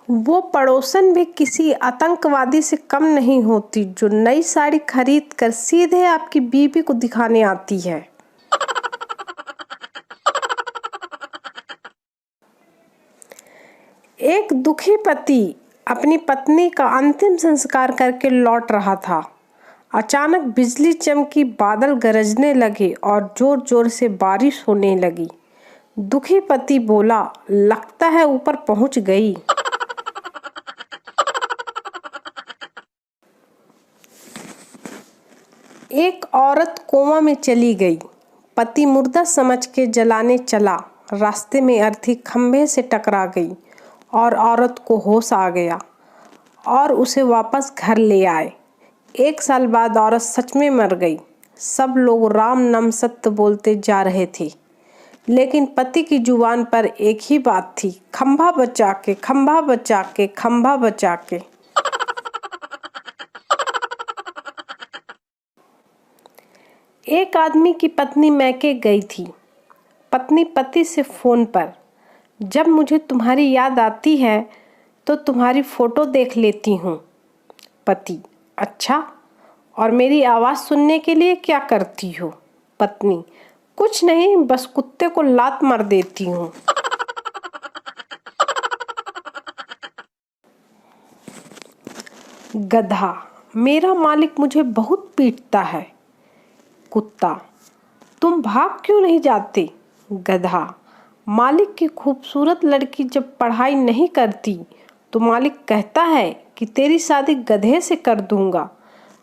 वो पड़ोसन भी किसी आतंकवादी से कम नहीं होती जो नई साड़ी खरीद कर सीधे आपकी बीवी को दिखाने आती है। एक दुखी पति अपनी पत्नी का अंतिम संस्कार करके लौट रहा था। अचानक बिजली चमकी, बादल गरजने लगे और जोर जोर से बारिश होने लगी। दुखी पति बोला, लगता है ऊपर पहुंच गई। एक औरत कोमा में चली गई। पति मुर्दा समझ के जलाने चला। रास्ते में अर्थी खंभे से टकरा गई और औरत को होश आ गया और उसे वापस घर ले आए। 1 साल बाद औरत सच में मर गई। सब लोग राम नाम सत्य बोलते जा रहे थे, लेकिन पति की जुबान पर एक ही बात थी, खंभा बचा के, खंभा बचा के, खंभा बचा के। एक आदमी की पत्नी मैके गई थी। पत्नी पति से फोन पर, जब मुझे तुम्हारी याद आती है तो तुम्हारी फोटो देख लेती हूँ। पति, अच्छा, और मेरी आवाज़ सुनने के लिए क्या करती हो? पत्नी, कुछ नहीं, बस कुत्ते को लात मार देती हूँ। गधा, मेरा मालिक मुझे बहुत पीटता है। कुत्ता, तुम भाग क्यों नहीं जाते? गधा, मालिक की खूबसूरत लड़की जब पढ़ाई नहीं करती तो मालिक कहता है कि तेरी शादी गधे से कर दूंगा,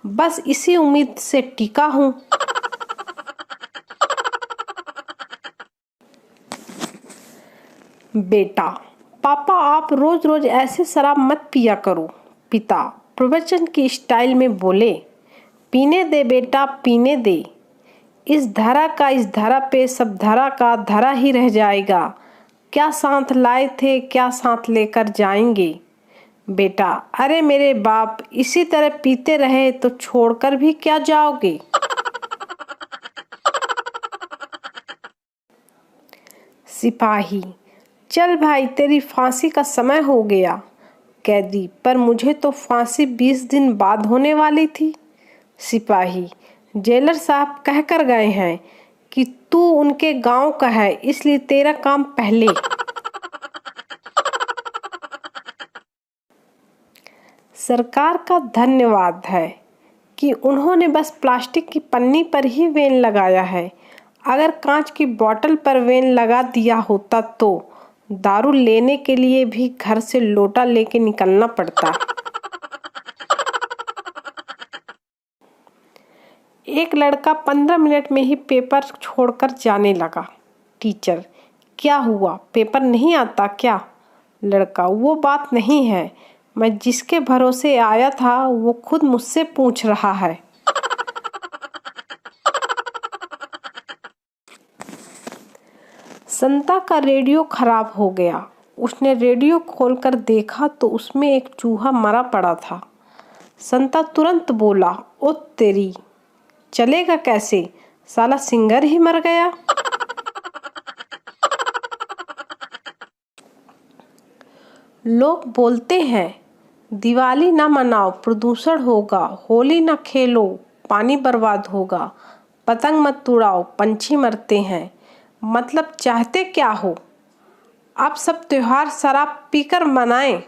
बस इसी उम्मीद से टिका हूँ। बेटा, पापा आप रोज रोज ऐसे शराब मत पिया करो। पिता प्रवचन की स्टाइल में बोले, पीने दे बेटा, पीने दे। इस धरा का इस धरा पे सब धरा का धरा ही रह जाएगा। क्या साथ लाए थे, क्या साथ लेकर जाएंगे। बेटा, अरे मेरे बाप, इसी तरह पीते रहे तो छोड़कर भी क्या जाओगे। सिपाही, चल भाई, तेरी फांसी का समय हो गया। कैदी, पर मुझे तो फांसी 20 दिन बाद होने वाली थी। सिपाही, जेलर साहब कह कर गए हैं कि तू उनके गांव का है, इसलिए तेरा काम पहले। सरकार का धन्यवाद है कि उन्होंने बस प्लास्टिक की पन्नी पर ही वेन लगाया है। अगर कांच की बोतल पर वेन लगा दिया होता तो दारू लेने के लिए भी घर से लोटा लेके निकलना पड़ता। एक लड़का 15 मिनट में ही पेपर छोड़कर जाने लगा। टीचर, क्या हुआ, पेपर नहीं आता क्या? लड़का, वो बात नहीं है, मैं जिसके भरोसे आया था वो खुद मुझसे पूछ रहा है। संता का रेडियो खराब हो गया। उसने रेडियो खोलकर देखा तो उसमें एक चूहा मरा पड़ा था। संता तुरंत बोला, ओ तेरी, चलेगा कैसे, साला सिंगर ही मर गया। लोग बोलते हैं, दिवाली ना मनाओ, प्रदूषण होगा, होली ना खेलो, पानी बर्बाद होगा, पतंग मत उड़ाओ, पंछी मरते हैं। मतलब चाहते क्या हो? आप सब त्योहार शराब पीकर मनाएं।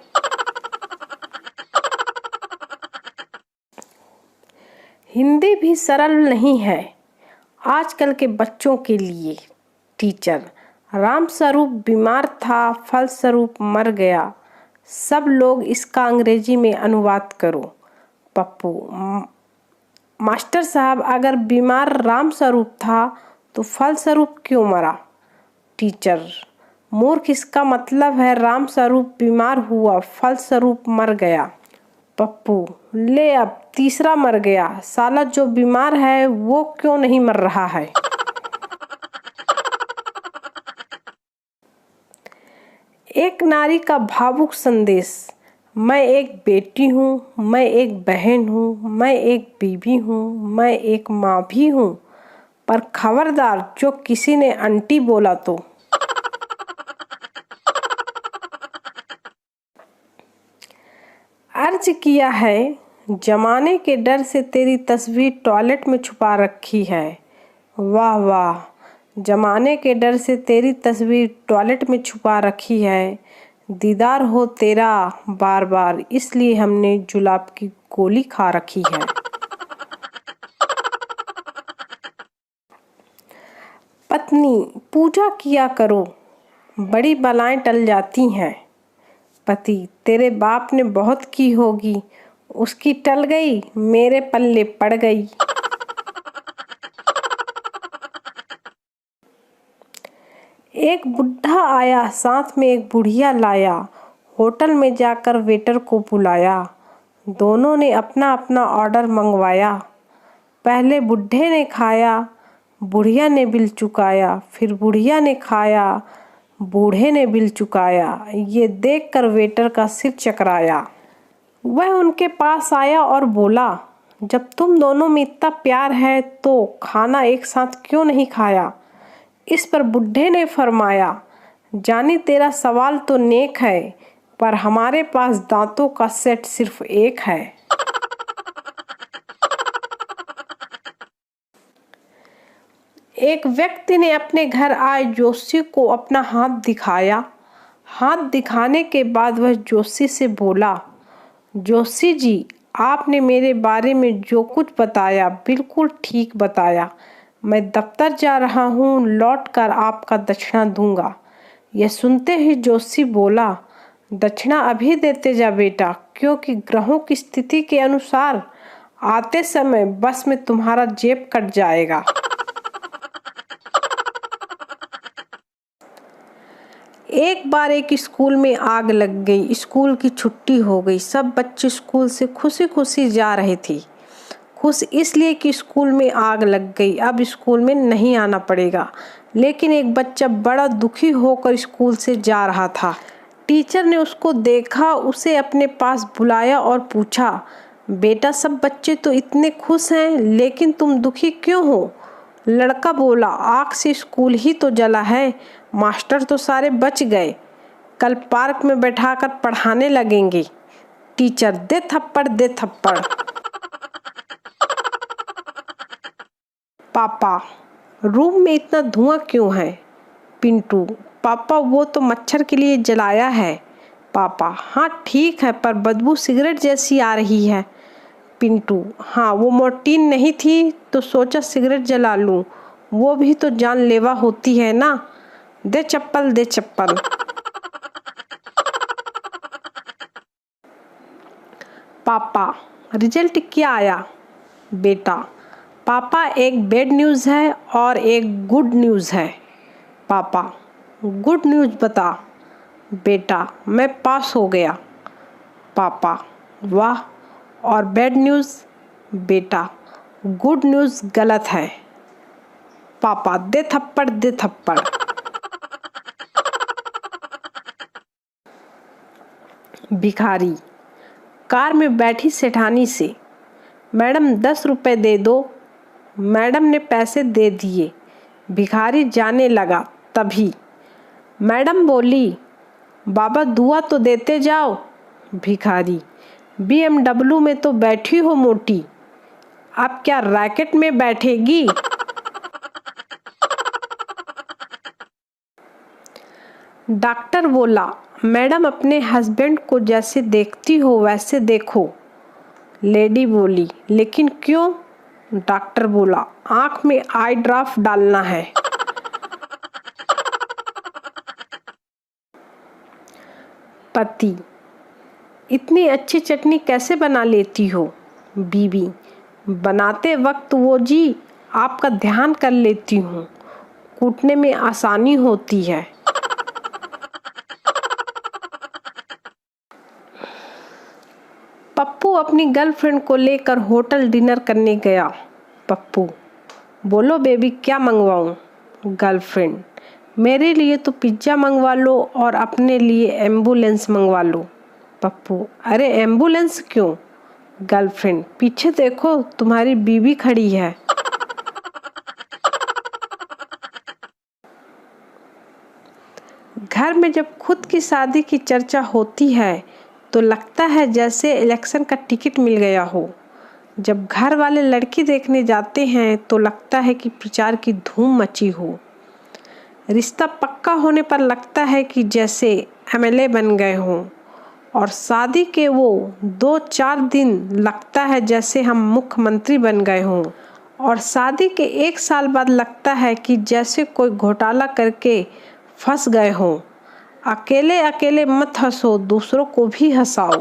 हिंदी भी सरल नहीं है आजकल के बच्चों के लिए। टीचर, राम स्वरूप बीमार था, फलस्वरूप मर गया। सब लोग इसका अंग्रेजी में अनुवाद करो। पप्पू, मास्टर साहब, अगर बीमार राम स्वरूप था तो फलस्वरूप क्यों मरा? टीचर, मूर्ख, इसका मतलब है राम स्वरूप बीमार हुआ, फलस्वरूप मर गया। पप्पू, ले अब तीसरा मर गया, साला जो बीमार है वो क्यों नहीं मर रहा है? एक नारी का भावुक संदेश। मैं एक बेटी हूँ, मैं एक बहन हूँ, मैं एक बीवी हूँ, मैं एक माँ भी हूँ, पर खबरदार जो किसी ने आंटी बोला तो। खर्च किया है, जमाने के डर से तेरी तस्वीर टॉयलेट में छुपा रखी है। वाह वाह, जमाने के डर से तेरी तस्वीर टॉयलेट में छुपा रखी है। दीदार हो तेरा बार बार, इसलिए हमने जुलाब की गोली खा रखी है। पत्नी, पूजा किया करो, बड़ी बलाएं टल जाती हैं। पति, तेरे बाप ने बहुत की होगी, उसकी टल गई, मेरे पल्ले पड़ गई। एक बुढ़ा आया, साथ में एक बुढ़िया लाया, होटल में जाकर वेटर को बुलाया। दोनों ने अपना अपना ऑर्डर मंगवाया। पहले बुढ़े ने खाया, बुढ़िया ने बिल चुकाया, फिर बुढ़िया ने खाया, बूढ़े ने बिल चुकाया। ये देखकर वेटर का सिर चकराया। वह उनके पास आया और बोला, जब तुम दोनों में इतना प्यार है तो खाना एक साथ क्यों नहीं खाया। इस पर बुढ़े ने फरमाया, जानी तेरा सवाल तो नेक है, पर हमारे पास दांतों का सेट सिर्फ एक है। एक व्यक्ति ने अपने घर आए जोशी को अपना हाथ दिखाया। हाथ दिखाने के बाद वह जोशी से बोला, जोशी जी, आपने मेरे बारे में जो कुछ बताया बिल्कुल ठीक बताया। मैं दफ्तर जा रहा हूँ, लौटकर आपका दक्षिणा दूंगा। यह सुनते ही जोशी बोला, दक्षिणा अभी देते जा बेटा, क्योंकि ग्रहों की स्थिति के अनुसार आते समय बस में तुम्हारा जेब कट जाएगा। एक बार एक स्कूल में आग लग गई। स्कूल की छुट्टी हो गई। सब बच्चे स्कूल से खुशी खुशी जा रहे थे। खुश इसलिए कि स्कूल में आग लग गई, अब स्कूल में नहीं आना पड़ेगा। लेकिन एक बच्चा बड़ा दुखी होकर स्कूल से जा रहा था। टीचर ने उसको देखा, उसे अपने पास बुलाया और पूछा, बेटा, सब बच्चे तो इतने खुश हैं, लेकिन तुम दुखी क्यों हो। लड़का बोला, आग से स्कूल ही तो जला है, मास्टर तो सारे बच गए, कल पार्क में बैठाकर पढ़ाने लगेंगे। टीचर, दे थप्पड़ दे थप्पड़। पापा, रूम में इतना धुआं क्यों है। पिंटू, पापा वो तो मच्छर के लिए जलाया है। पापा, हाँ ठीक है, पर बदबू सिगरेट जैसी आ रही है। पिंटू, हाँ वो मोर्टीन नहीं थी तो सोचा सिगरेट जला लूं, वो भी तो जानलेवा होती है ना। दे चप्पल दे चप्पल। पापा, रिजल्ट क्या आया। बेटा, पापा एक बैड न्यूज़ है और एक गुड न्यूज़ है। पापा, गुड न्यूज़ बता। बेटा, मैं पास हो गया। पापा, वाह, और बैड न्यूज़। बेटा, गुड न्यूज़ गलत है। पापा, दे थप्पड़ दे थप्पड़। भिखारी, कार में बैठी सेठानी से, मैडम 10 रुपए दे दो। मैडम ने पैसे दे दिए। भिखारी जाने लगा, तभी मैडम बोली, बाबा दुआ तो देते जाओ। भिखारी, BMW में तो बैठी हो मोटी, अब क्या रैकेट में बैठेगी। डॉक्टर बोला, मैडम अपने हस्बैंड को जैसे देखती हो वैसे देखो। लेडी बोली, लेकिन क्यों। डॉक्टर बोला, आँख में आई ड्रॉप डालना है। पति, इतनी अच्छी चटनी कैसे बना लेती हो। बीवी, बनाते वक्त वो जी आपका ध्यान कर लेती हूँ, कूटने में आसानी होती है। पप्पू अपनी गर्लफ्रेंड को लेकर होटल डिनर करने गया। पप्पू, बोलो बेबी क्या मंगवाऊँ। गर्लफ्रेंड, मेरे लिए तो पिज्ज़ा मंगवा लो और अपने लिए एम्बुलेंस मंगवा लो। पप्पू, अरे एम्बुलेंस क्यों। गर्लफ्रेंड, पीछे देखो तुम्हारी बीवी खड़ी है। घर में जब खुद की शादी की चर्चा होती है तो लगता है जैसे इलेक्शन का टिकट मिल गया हो। जब घर वाले लड़की देखने जाते हैं तो लगता है कि प्रचार की धूम मची हो। रिश्ता पक्का होने पर लगता है कि जैसे एमएलए बन गए हों, और शादी के वो 2-4 दिन लगता है जैसे हम मुख्यमंत्री बन गए हों, और शादी के 1 साल बाद लगता है कि जैसे कोई घोटाला करके फंस गए हों। अकेले अकेले मत हंसो, दूसरों को भी हंसाओ।